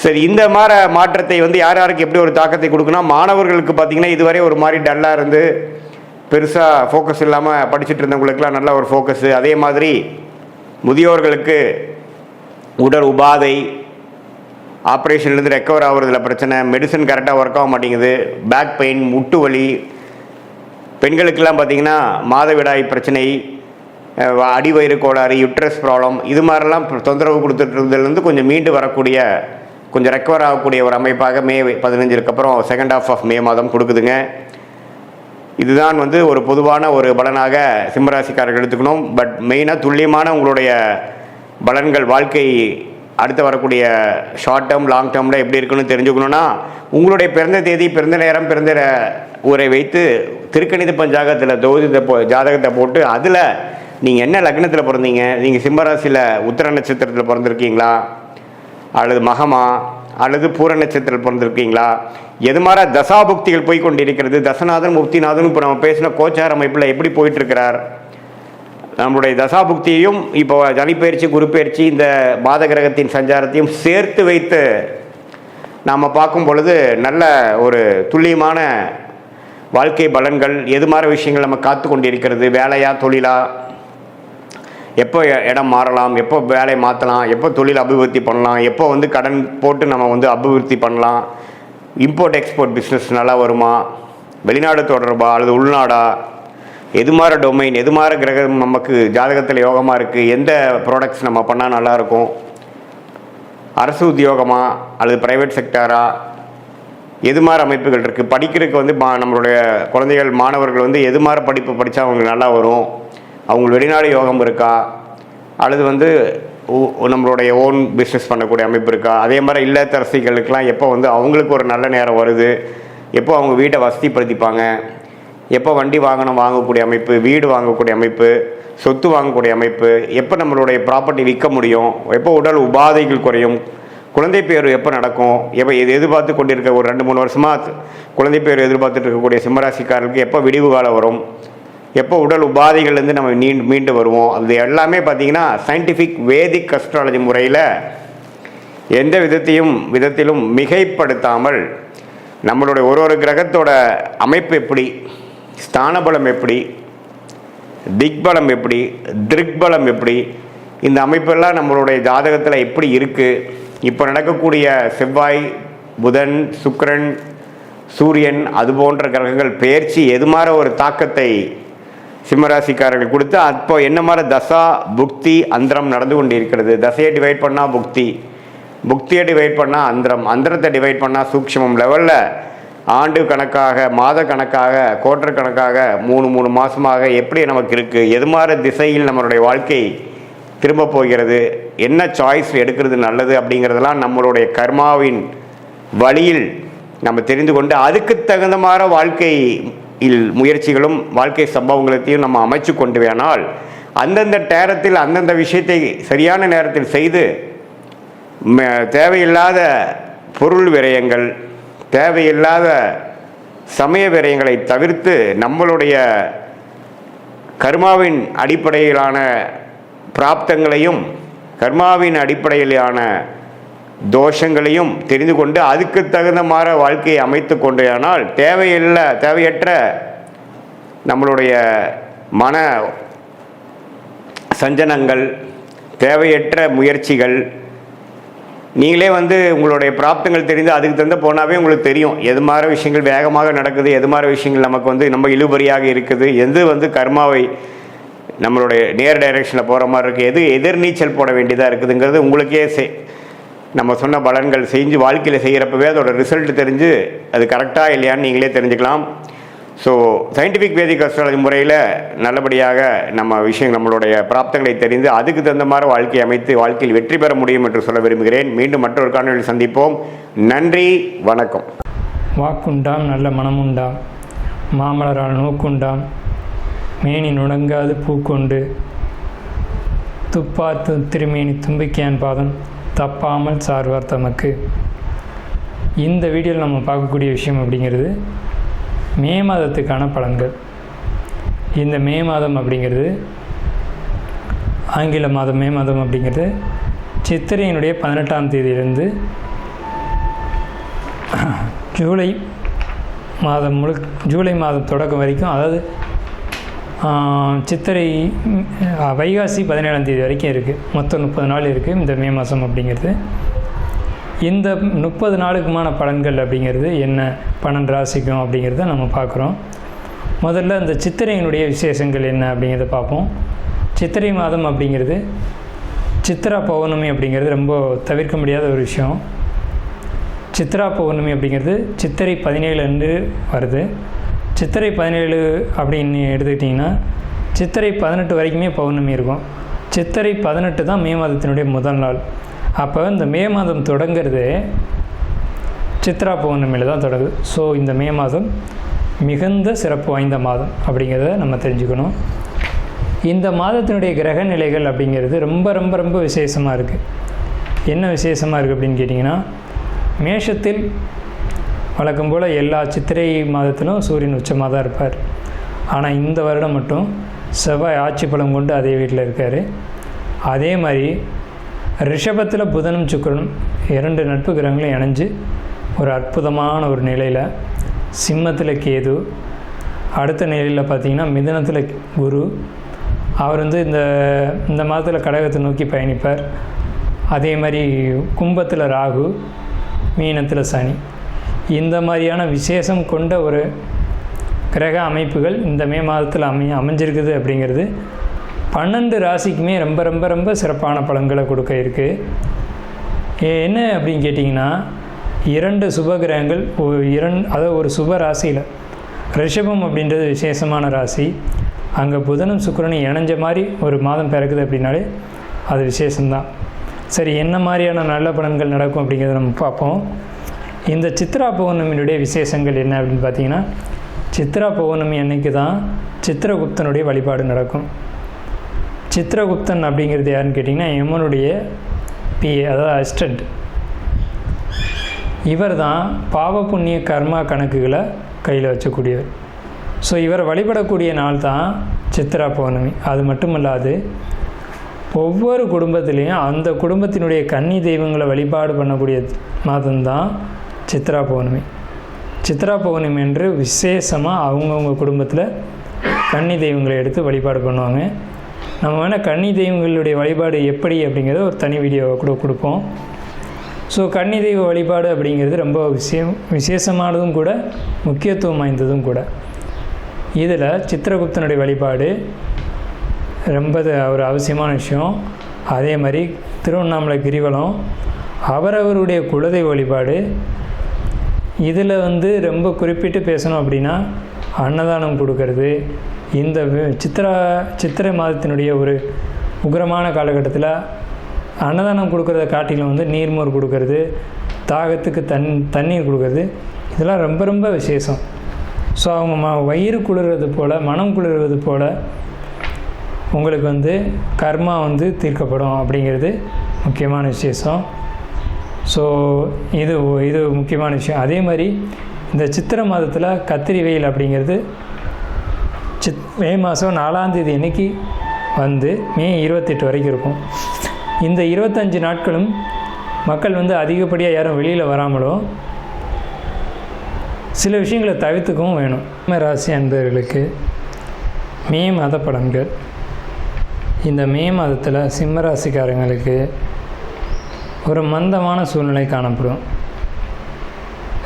S2: சரி, இந்த மாதிரி மாற்றத்தை வந்து யார் யாருக்கு எப்படி ஒரு தாக்கத்தை கொடுக்குன்னா, மாணவர்களுக்கு பார்த்திங்கன்னா இதுவரை ஒரு மாதிரி டல்லாக இருந்து பெருசாக ஃபோக்கஸ் இல்லாமல் படிச்சுட்டு இருந்தவங்களுக்குலாம் நல்ல ஒரு ஃபோக்கஸு. அதே மாதிரி முதியோர்களுக்கு உடல் உபாதை, ஆப்ரேஷன்லேருந்து ரெக்கவர் ஆகுறதுல பிரச்சனை, மெடிசன் கரெக்டாக ஒர்க் ஆக மாட்டேங்குது, பேக் பெயின், முட்டு வலி, பெண்களுக்கெல்லாம் பார்த்திங்கன்னா மாதவிடாய் பிரச்சனை, அடிவயிறு கோளாறு, யுட்ரஸ் ப்ராப்ளம், இது மாதிரிலாம் தொந்தரவு கொடுத்துட்டு இருந்ததுலேருந்து கொஞ்சம் மீண்டு வரக்கூடிய, கொஞ்சம் ரெக்கவர் ஆகக்கூடிய ஒரு அமைப்பாக மே 15க்கு அப்புறம் செகண்ட் ஆஃப் ஆஃப் மே மாதம் கொடுக்குதுங்க. இதுதான் வந்து ஒரு பொதுவான ஒரு பலனாக சிம்மராசிக்காரர்கள் எடுத்துக்கணும். பட் மெயினாக துல்லியமான உங்களுடைய பலன்கள், வாழ்க்கை அடுத்து வரக்கூடிய ஷார்ட் டேர்ம் லாங் டேர்மில் எப்படி இருக்குன்னு தெரிஞ்சுக்கணுன்னா உங்களுடைய பிறந்த தேதி, பிறந்த நேரம், பிறந்த ஊரை வைத்து திருக்கணித பஞ்சாங்கத்தில் ஜாதகத்தை போட்டு அதில் நீங்கள் என்ன லக்னத்தில் பிறந்தீங்க, நீங்கள் சிம்மராசியில் உத்திர நட்சத்திரத்தில் பிறந்திருக்கீங்களா, அல்லது மகமா, அல்லது பூர நட்சத்திரத்தில் பிறந்திருக்கீங்களா, எது மாதிரி தசாபுக்திகள் போய் கொண்டிருக்கிறது, தசநாதன் முக்திநாதன் இப்போ நம்ம பேசின கோச்சார அமைப்பில் எப்படி போயிட்டுருக்கிறார், நம்மளுடைய தசாபுக்தியையும் இப்போ சனிப்பயிற்சி, குரு பயிற்சி, இந்த பாத கிரகத்தின் சஞ்சாரத்தையும் சேர்த்து வைத்து நாம் பார்க்கும் பொழுது நல்ல ஒரு துல்லியமான வாழ்க்கை பலன்கள், எது மாதிரி விஷயங்கள் நம்ம காத்து கொண்டிருக்கிறது, வேலையா தொழிலா, எப்போ இடம் மாறலாம், எப்போ வேலை மாற்றலாம், எப்போ தொழில் அபிவிருத்தி பண்ணலாம், எப்போ வந்து கடன் போட்டு நம்ம வந்து அபிவிருத்தி பண்ணலாம், இம்போர்ட் எக்ஸ்போர்ட் பிஸ்னஸ் நல்லா வருமா, வெளிநாடு தொடர்பா அல்லது உள்நாடா, எது மாதிரி டொமைன், எது மாதிரி கிரகம் நமக்கு ஜாதகத்தில் யோகமாக இருக்குது, எந்த ப்ராடக்ட்ஸ் நம்ம பண்ணால் நல்லாயிருக்கும், அரசு உத்தியோகமா அல்லது ப்ரைவேட் செக்டாரா, எது மாதிரி அமைப்புகள் இருக்குது, படிக்கிறதுக்கு வந்து நம்மளுடைய குழந்தைகள் மாணவர்கள் வந்து எது மாதிரி படிப்பு படித்தா அவங்களுக்கு நல்லா வரும், அவங்க வெளிநாடு யோகம் இருக்கா, அல்லது வந்து நம்மளுடைய ஓன் பிஸ்னஸ் பண்ணக்கூடிய அமைப்பு இருக்கா, அதே மாதிரி இல்லத்தரசிகளுக்கெல்லாம் எப்போ வந்து அவங்களுக்கு ஒரு நல்ல நேரம் வருது, எப்போ அவங்க வீட்டை வசதிப்படுத்திப்பாங்க, எப்போ வண்டி வாங்கக்கூடிய அமைப்பு, வீடு வாங்கக்கூடிய அமைப்பு, சொத்து வாங்கக்கூடிய அமைப்பு, எப்போ நம்மளுடைய ப்ராப்பர்ட்டி விற்க முடியும், எப்போ உடல் உபாதைகள் குறையும், குழந்தை பேர் எப்போ நடக்கும், எப்போ இது எதிர்பார்த்து கொண்டிருக்க ஒரு 2-3 வருஷமாக குழந்தை பேர் எதிர்பார்த்துட்டு இருக்கக்கூடிய சிம்மராசிக்காரர்களுக்கு எப்போ விடிவு காலம் வரும், எப்போ உடல் உபாதைகள்லேருந்து நம்ம மீண்டு வருவோம், அது எல்லாமே பார்த்திங்கன்னா சயின்டிஃபிக் வேதிக் அஸ்ட்ராலஜி முறையில் எந்த விதத்திலும் மிகைப்படுத்தாமல் நம்மளுடைய ஒரு கிரகத்தோட அமைப்பு எப்படி, ஸ்தானபலம் எப்படி, திக்பலம் எப்படி, திருக்பலம் எப்படி, இந்த அமைப்பெல்லாம் நம்மளுடைய ஜாதகத்தில் எப்படி இருக்குது, இப்போ நடக்கக்கூடிய செவ்வாய், புதன், சுக்கிரன், சூரியன், அது போன்ற கிரகங்கள் பெயர்ச்சி எது மாதிரி ஒரு தாக்கத்தை சிம்மராசிக்காரர்கள் கொடுத்து அப்போ என்ன மாதிரி தசா புக்தி அந்தரம் நடந்து கொண்டு இருக்கிறது. தசையை டிவைட் பண்ணால் புக்தி, புக்தியை டிவைட் பண்ணால் அந்தரம், அந்தரத்தை டிவைட் பண்ணால் சூக்ஷ்மம் லெவலில் ஆண்டு கணக்காக, மாத கணக்காக, குவார்டர் கணக்காக, 3 மாதமாக எப்படி நமக்கு இருக்குது, எது மாதிரி திசையில் நம்மளுடைய வாழ்க்கை திரும்ப போகிறது, என்ன சாய்ஸ் எடுக்கிறது நல்லது அப்படிங்கிறதெல்லாம் நம்மளுடைய கர்மாவின் வழியில் நம்ம தெரிந்து கொண்டு அதுக்கு தகுந்த மாதிரி வாழ்க்கையில் முயற்சிகளும் வாழ்க்கை சம்பவங்களையும் நம்ம அமைச்சு கொண்டு வேணால் அந்தந்த நேரத்தில் அந்தந்த விஷயத்தை சரியான நேரத்தில் செய்து தேவையில்லாத பொருள் விரயங்கள், தேவையில்லாத சமய விரயங்களை தவிர்த்து நம்மளுடைய கர்மாவின் அடிப்படையிலான பிராப்தங்களையும் கர்மாவின் அடிப்படையிலான தோஷங்களையும் தெரிந்து கொண்டு அதுக்கு தகுந்த மாதிரி வாழ்க்கையை அமைத்து கொண்டேயானால் தேவையற்ற நம்மளுடைய மன சஞ்சனங்கள், தேவையற்ற முயற்சிகள், நீங்களே உங்களுடைய பிராப்தங்கள் தெரிந்து அதுக்கு தகுந்த போனாவே உங்களுக்கு தெரியும் எது மாதிரி விஷயங்கள் வேகமாக நடக்குது, எது மாதிரி விஷயங்கள் நமக்கு நம்ம இழுபறியாக இருக்குது, எது கர்மாவை நம்மளுடைய நேர் டைரெக்ஷனில் போகிற மாதிரி இருக்குது, எது எதிர்நீச்சல் போட வேண்டியதாக இருக்குதுங்கிறது உங்களுக்கே நம்ம சொன்ன பலன்கள் செஞ்சு வாழ்க்கையில் செய்கிறப்பவே அதோட ரிசல்ட் தெரிஞ்சு அது கரெக்டாக இல்லையான்னு நீங்களே தெரிஞ்சுக்கலாம். ஸோ சயின்டிஃபிக் வேதிக் அஸ்ட்ராலஜி முறையில் நல்லபடியாக நம்மளுடைய பிராப்தங்களை தெரிந்து அதுக்கு தகுந்த மாதிரி வாழ்க்கையை அமைத்து வாழ்க்கையில் வெற்றி பெற முடியும் என்று சொல்ல விரும்புகிறேன். மீண்டும் மற்றொரு காணொலியில் சந்திப்போம். நன்றி, வணக்கம்.
S3: வாக்குண்டாம் நல்ல மனமுண்டாம், மாமலரால் நோக்குண்டாம், மேனி நுடங்காது பூக்கொண்டு, துப்பாத்து திருமேனி தும்பிக்கையான் பாதம் தப்பாமல் சார்வார் தமக்கு. இந்த வீடியோவில் நம்ம பார்க்கக்கூடிய விஷயம் அப்படிங்கிறது மே மாதத்துக்கான பலன்கள். இந்த மே மாதம் அப்படிங்கிறது ஆங்கில மாதம். மே மாதம் அப்படிங்கிறது சித்திரையினுடைய 18ஆம் தேதியிலிருந்து ஜூலை மாதம் தொடக்கம் வரைக்கும், அதாவது சித்திரை வைகாசி 17ஆம் தேதி வரைக்கும் இருக்குது. மொத்தம் 30 நாள் இருக்குது இந்த மே மாதம் அப்படிங்கிறது. இந்த 30 நாளுக்குமான பலன்கள் அப்படிங்கிறது என்ன, 12 ராசிக்கும் அப்படிங்கிறத நம்ம பார்க்குறோம். முதல்ல இந்த சித்திரையினுடைய விசேஷங்கள் என்ன அப்படிங்கிறத பார்ப்போம். சித்திரை மாதம் அப்படிங்கிறது சித்ரா பௌர்ணமி அப்படிங்கிறது ரொம்ப தவிர்க்க முடியாத ஒரு விஷயம். சித்ரா பௌர்ணமி அப்படிங்கிறது சித்திரை 17 அன்று வருது. சித்திரை 17 அப்படின்னு எடுத்துக்கிட்டிங்கன்னா சித்திரை 18 வரைக்குமே பௌர்ணமி இருக்கும். சித்திரை 18 தான் மே மாதத்தினுடைய முதல் நாள். அப்போ இந்த மே மாதம் தொடங்கிறது சித்ரா பௌர்ணமியில் தான் தொடங்குது. ஸோ இந்த மே மாதம் மிகுந்த சிறப்பு வாய்ந்த மாதம் அப்படிங்கிறத நம்ம தெரிஞ்சுக்கணும். இந்த மாதத்தினுடைய கிரக நிலைகள் அப்படிங்கிறது ரொம்ப ரொம்ப ரொம்ப விசேஷமாக இருக்குது. என்ன விசேஷமாக இருக்குது அப்படின்னு கேட்டிங்கன்னா, மேஷத்தில் வழக்கம் போல் எல்லா சித்திரை மாதத்திலும் சூரியன் உச்சமாக தான் இருப்பார். ஆனால் இந்த வருடம் மட்டும் செவ்வாய் ஆட்சி பலம் கொண்டு அதே வீட்டில் இருக்கார். அதே மாதிரி ரிஷபத்தில் புதனும் சுக்கிரனும் 2 நட்பு கிரகங்களும் இணைஞ்சு ஒரு அற்புதமான ஒரு நிலையில், சிம்மத்தில் கேது, அடுத்த நிலையில் பார்த்திங்கன்னா மிதுனத்தில் குரு, அவர் இந்த மாதத்தில் கடகத்தை நோக்கி பயணிப்பார். அதே மாதிரி கும்பத்தில் ராகு, மீனத்தில் சனி. இந்த மாதிரியான விசேஷம் கொண்ட ஒரு கிரக அமைப்புகள் இந்த மே மாதத்தில் அமைஞ்சிருக்குது அப்படிங்கிறது 12 ராசிக்குமே ரொம்ப ரொம்ப ரொம்ப சிறப்பான பலன்களை கொடுக்க இருக்குது. என்ன அப்படின்னு கேட்டிங்கன்னா, 2 சுப கிரகங்கள் அதாவது ஒரு சுப ராசியில், ரிஷபம் அப்படின்றது விசேஷமான ராசி, அங்கே புதனும் சுக்கிரனும் இணைஞ்ச மாதிரி ஒரு மாதம் பிறக்குது அப்படின்னாலே அது விசேஷம்தான். சரி, என்ன மாதிரியான நல்ல பலன்கள் நடக்கும் அப்படிங்கிறத நம்ம பார்ப்போம். இந்த சித்ரா பௌர்ணமியினுடைய விசேஷங்கள் என்ன அப்படின்னு பார்த்தீங்கன்னா, சித்ரா பௌர்ணமி அன்னைக்கு தான் சித்திரகுப்தனுடைய வழிபாடு நடக்கும். சித்திரகுப்தன் அப்படிங்கிறது யாருன்னு கேட்டிங்கன்னா, யமனுடைய பிஏ, அதாவது அசிஸ்டண்ட். இவர் தான் பாவ புண்ணிய கர்மா கணக்குகளை கையில் வச்சக்கூடியவர். ஸோ இவரை வழிபடக்கூடிய நாள் தான் சித்ரா பௌர்ணமி. அது மட்டுமல்லாது ஒவ்வொரு குடும்பத்துலேயும் அந்த குடும்பத்தினுடைய கன்னி தெய்வங்களை வழிபாடு பண்ணக்கூடிய மாதம்தான் சித்ரா பௌர்ணமி. சித்ரா பௌர்ணமி என்று விசேஷமாக அவங்கவுங்க குடும்பத்தில் கன்னி தெய்வங்களை எடுத்து வழிபாடு பண்ணுவாங்க. நம்ம வேணால் கன்னி தெய்வங்களுடைய வழிபாடு எப்படி அப்படிங்கிறத ஒரு தனி வீடியோவை கூட கொடுப்போம். ஸோ கன்னி தெய்வ வழிபாடு அப்படிங்கிறது ரொம்ப விசேஷமானதும் கூட, முக்கியத்துவம் வாய்ந்ததும் கூட. இதில் சித்திரகுப்தனுடைய வழிபாடு ரொம்ப ஒரு அவசியமான விஷயம். அதே மாதிரி திருவண்ணாமலை கிரிவலம், அவரவருடைய குலதெய்வ வழிபாடு. இதில் ரொம்ப குறிப்பிட்டு பேசணும் அப்படின்னா அன்னதானம் கொடுக்கறது. இந்த சித்திரை மாதத்தினுடைய ஒரு உக்கிரமான காலகட்டத்தில் அன்னதானம் கொடுக்குறத காட்டிலும் நீர்மோர் கொடுக்கறது, தாகத்துக்கு தண்ணீர் கொடுக்கறது, இதெல்லாம் ரொம்ப ரொம்ப விசேஷம். ஸோ அவங்க வயிறு குளிர்வது போல், மனம் குளிர்வது போல் உங்களுக்கு கர்மா தீர்க்கப்படும் அப்படிங்கிறது முக்கியமான விசேஷம். ஸோ இது முக்கியமான விஷயம். அதே மாதிரி இந்த சித்திரை மாதத்தில் கத்திரி வெயில் அப்படிங்கிறது மே மாதம் 4ஆம் தேதி அன்னைக்கு மே 28 வரைக்கும் இருக்கும். இந்த 25 நாட்களும் மக்கள் வந்து அதிகப்படியாக யாரும் வெளியில் வராமலோ சில விஷயங்களை தவிர்த்துக்கவும் வேணும். ராசி அன்பர்களுக்கு மே மாத பலன்கள். இந்த மே மாதத்தில் சிம்ம ராசிக்காரங்களுக்கு ஒரு மந்தமான சூழ்நிலை காணப்படும்.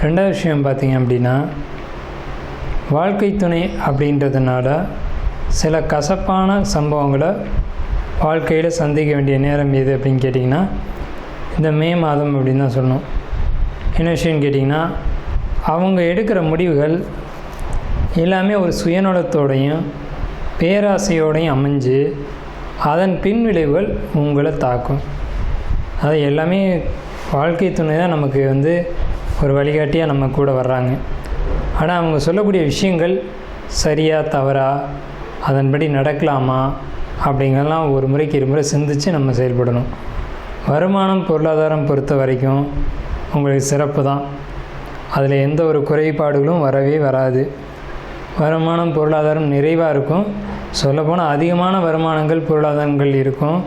S3: ரெண்டாவது விஷயம் பார்த்திங்க அப்படின்னா, வாழ்க்கை துணை அப்படின்றதுனால சில கசப்பான சம்பவங்களை வாழ்க்கையில் சந்திக்க வேண்டிய நேரம் எது அப்படின்னு கேட்டிங்கன்னா இந்த மே மாதம் அப்படின்னு தான் சொல்லணும். என்ன விஷயம்னு கேட்டிங்கன்னா, அவங்க எடுக்கிற முடிவுகள் எல்லாமே ஒரு சுயநலத்தோடையும் பேராசையோடையும் அமைஞ்சு அதன் பின்விளைவுகள் உங்களை தாக்கும். அது எல்லாமே வாழ்க்கை துணை தான் நமக்கு வந்து ஒரு வழிகாட்டியாக நம்ம கூட வர்றாங்க. ஆனால் அவங்க சொல்லக்கூடிய விஷயங்கள் சரியா தவறா, அதன்படி நடக்கலாமா அப்படிங்கிறலாம் ஒரு முறைக்கு இருமுறை சிந்தித்து நம்ம செயல்படணும். வருமானம் பொருளாதாரம் பொறுத்த வரைக்கும் உங்களுக்கு சிறப்பு தான். அதில் எந்த ஒரு குறைபாடுகளும் வரவே வராது. வருமானம் பொருளாதாரம் நிறைவாக இருக்கும். சொல்லப்போனால் அதிகமான வருமானங்கள் பொருளாதாரங்கள் இருக்கும்.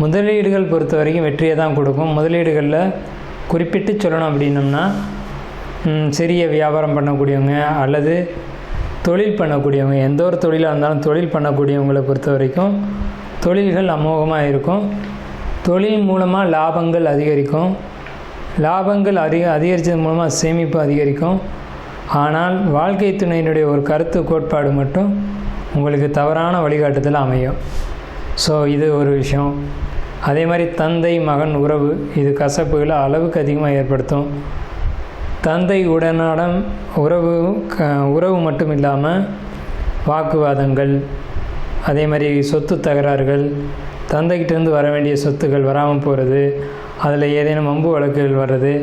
S3: முதலீடுகள் பொறுத்த வரைக்கும் வெற்றியை தான் கொடுக்கும். முதலீடுகளில் குறிப்பிட்டு சொல்லணும் அப்படின்னம்னா, சிறிய வியாபாரம் பண்ணக்கூடியவங்க அல்லது தொழில் பண்ணக்கூடியவங்க, எந்த ஒரு தொழிலாக இருந்தாலும் தொழில் பண்ணக்கூடியவங்களை பொறுத்த வரைக்கும் தொழில்கள் அமோகமாக இருக்கும். தொழில் மூலமாக லாபங்கள் அதிகரிக்கும். லாபங்கள் அதிகரித்தது மூலமாக சேமிப்பு அதிகரிக்கும். ஆனால் வாழ்க்கை துணையினுடைய ஒரு கருத்து கோட்பாடு மட்டும் உங்களுக்கு தவறான வழிகாட்டுதல் அமையும். ஸோ இது ஒரு விஷயம். அதே மாதிரி தந்தை மகன் உறவு, இது கசப்புகளை அளவுக்கு அதிகமாக ஏற்படுத்தும். தந்தை உடனாடம் உறவு மட்டும் இல்லாமல் வாக்குவாதங்கள், அதே மாதிரி சொத்து தகராறுகள், தந்தைக்கிட்டேருந்து வர வேண்டிய சொத்துக்கள் வராமல் போகிறது, அதில் ஏதேனும் வம்பு வழக்குகள் வர்றது,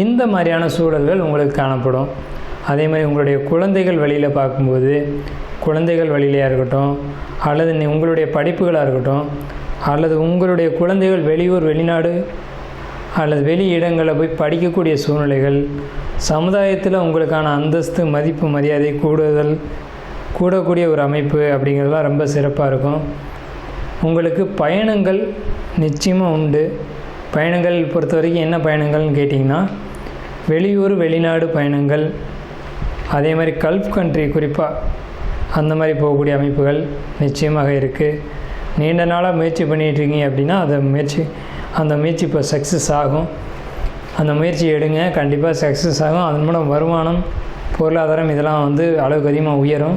S3: இந்த மாதிரியான சூழல்கள் உங்களுக்கு காணப்படும். அதே மாதிரி உங்களுடைய குழந்தைகள் வழியில் பார்க்கும்போது, குழந்தைகள் வழியிலையாக இருக்கட்டும் அல்லது உங்களுடைய படிப்புகளாக இருக்கட்டும் அல்லது உங்களுடைய குழந்தைகள் வெளியூர் வெளிநாடு அல்லது வெளி இடங்களில் போய் படிக்கக்கூடிய சூழ்நிலைகள், சமுதாயத்தில் உங்களுக்கான அந்தஸ்து மதிப்பு மரியாதை கூடக்கூடிய ஒரு அமைப்பு அப்படிங்கிறதுலாம் ரொம்ப சிறப்பாக இருக்கும். உங்களுக்கு பயணங்கள் நிச்சயமாக உண்டு. பயணங்கள் பொறுத்த வரைக்கும் என்ன பயணங்கள்னு கேட்டிங்கன்னா, வெளியூர் வெளிநாடு பயணங்கள், அதே மாதிரி கல்ஃப் கண்ட்ரி குறிப்பாக அந்த மாதிரி போகக்கூடிய அமைப்புகள் நிச்சயமாக இருக்குது. நீண்ட நாளாக முயற்சி பண்ணிகிட்ருக்கீங்க அப்படின்னா அந்த முயற்சி இப்போ சக்ஸஸ் ஆகும். அந்த முயற்சி எடுங்க, கண்டிப்பாக சக்ஸஸ் ஆகும். அதன் மூலம் வருமானம் பொருளாதாரம் இதெல்லாம் வந்து அளவுக்கு அதிகமாக உயரும்.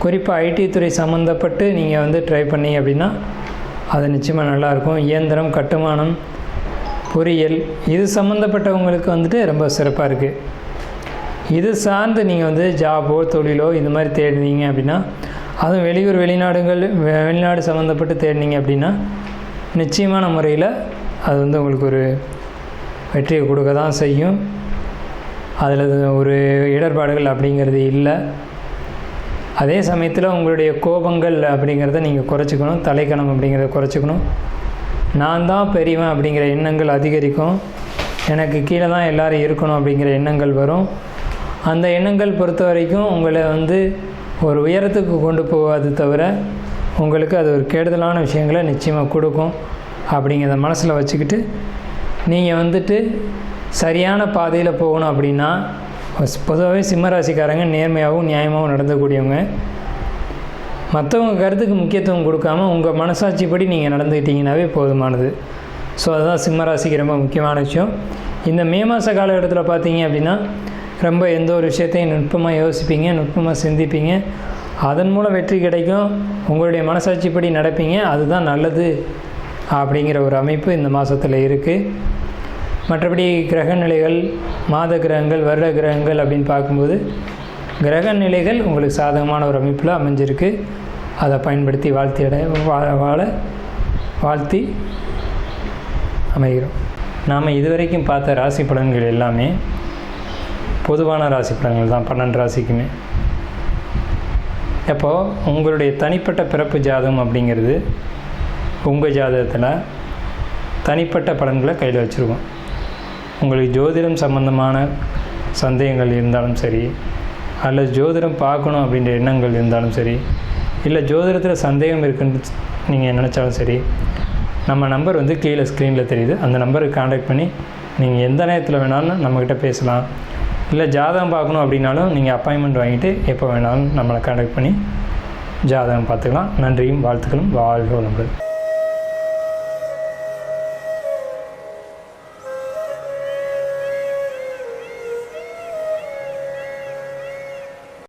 S3: குறிப்பாக ஐடி துறை சம்மந்தப்பட்டு நீங்கள் வந்து ட்ரை பண்ணீங்க அப்படின்னா அது நிச்சயமாக நல்லாயிருக்கும். இயந்திரம், கட்டுமானம், பொறியியல் இது சம்மந்தப்பட்டவங்களுக்கு வந்துட்டு ரொம்ப சிறப்பாக இருக்குது. இது சார்ந்து நீங்கள் வந்து ஜாபோ தொழிலோ இந்த மாதிரி தேடினீங்க அப்படின்னா, அதுவும் வெளியூர் வெளிநாடு சம்மந்தப்பட்டு தேடினீங்க அப்படின்னா நிச்சயமான முறையில் அது வந்து உங்களுக்கு ஒரு வெற்றியை கொடுக்க தான் செய்யும். அதில் ஒரு இடர்பாடுகள் அப்படிங்கிறது இல்லை. அதே சமயத்தில் உங்களுடைய கோபங்கள் அப்படிங்கிறத நீங்கள் குறைச்சிக்கணும். தலைக்கணம் அப்படிங்கிறத குறைச்சிக்கணும். நான் தான் பெரியவன் அப்படிங்கிற எண்ணங்கள் அதிகரிக்கும். எனக்கு கீழே தான் எல்லோரும் இருக்கணும் அப்படிங்கிற எண்ணங்கள் வரும். அந்த எண்ணங்கள் பொறுத்த வரைக்கும் உங்களை வந்து ஒரு உயரத்துக்கு கொண்டு போகாது தவிர உங்களுக்கு அது ஒரு கெடுதலான விஷயங்களை நிச்சயமாக கொடுக்கும். அப்படிங்கிறத மனசில் வச்சுக்கிட்டு நீங்கள் வந்துட்டு சரியான பாதையில் போகணும் அப்படின்னா, பொதுவாகவே சிம்மராசிக்காரங்க நேர்மையாகவும் நியாயமாகவும் நடந்தக்கூடியவங்க. மற்றவங்க கருத்துக்கு முக்கியத்துவம் கொடுக்காம உங்கள் மனசாட்சிப்படி நீங்கள் நடந்துக்கிட்டீங்கன்னாவே போதுமானது. ஸோ அதுதான் சிம்மராசிக்கு ரொம்ப முக்கியமான விஷயம். இந்த மே மாத காலகட்டத்தில் பார்த்தீங்க அப்படின்னா ரொம்ப எந்த ஒரு விஷயத்தையும் நுட்பமாக யோசிப்பீங்க, நுட்பமாக சிந்திப்பீங்க. அதன் மூலம் வெற்றி கிடைக்கும். உங்களுடைய மனசாட்சிப்படி நடப்பீங்க. அதுதான் நல்லது அப்படிங்கிற ஒரு அமைப்பு இந்த மாதத்தில் இருக்குது. மற்றபடி கிரக நிலைகள், மாத கிரகங்கள், வருட கிரகங்கள் அப்படின்னு பார்க்கும்போது கிரக நிலைகள் உங்களுக்கு சாதகமான ஒரு அமைப்பில் அமைஞ்சிருக்கு. அதை பயன்படுத்தி வாழ்த்தி அமைகிறோம். நாம் இதுவரைக்கும் பார்த்த ராசி பலன்கள் எல்லாமே பொதுவான ராசி பலன்கள் தான், 12 ராசிக்குமே. அப்போது உங்களுடைய தனிப்பட்ட பிறப்பு ஜாதகம் அப்படிங்கிறது உங்கள் ஜாதகத்தில் தனிப்பட்ட பலன்களை கையில் வச்சுருக்கோம். உங்களுக்கு ஜோதிடம் சம்பந்தமான சந்தேகங்கள் இருந்தாலும் சரி, அல்லது ஜோதிடம் பார்க்கணும் அப்படின்ற எண்ணங்கள் இருந்தாலும் சரி, இல்லை ஜோதிடத்தில் சந்தேகம் இருக்குன்னு நீங்கள் நினச்சாலும் சரி, நம்ம நம்பர் வந்து கீழே ஸ்க்ரீனில் தெரியுது. அந்த நம்பருக்கு காண்டாக்ட் பண்ணி நீங்கள் எந்த நேரத்தில் வேணாலும் நம்மக்கிட்ட பேசலாம். இல்லை ஜாதகம் பார்க்கணும் அப்படின்னாலும் நீங்கள் அப்பாயின்மெண்ட் வாங்கிட்டு எப்போ வேணாலும் நம்மளை காண்டாக்ட் பண்ணி ஜாதகம் பார்த்துக்கலாம். நன்றியும் வாழ்த்துக்களும். வாழ்க வளமுடன்.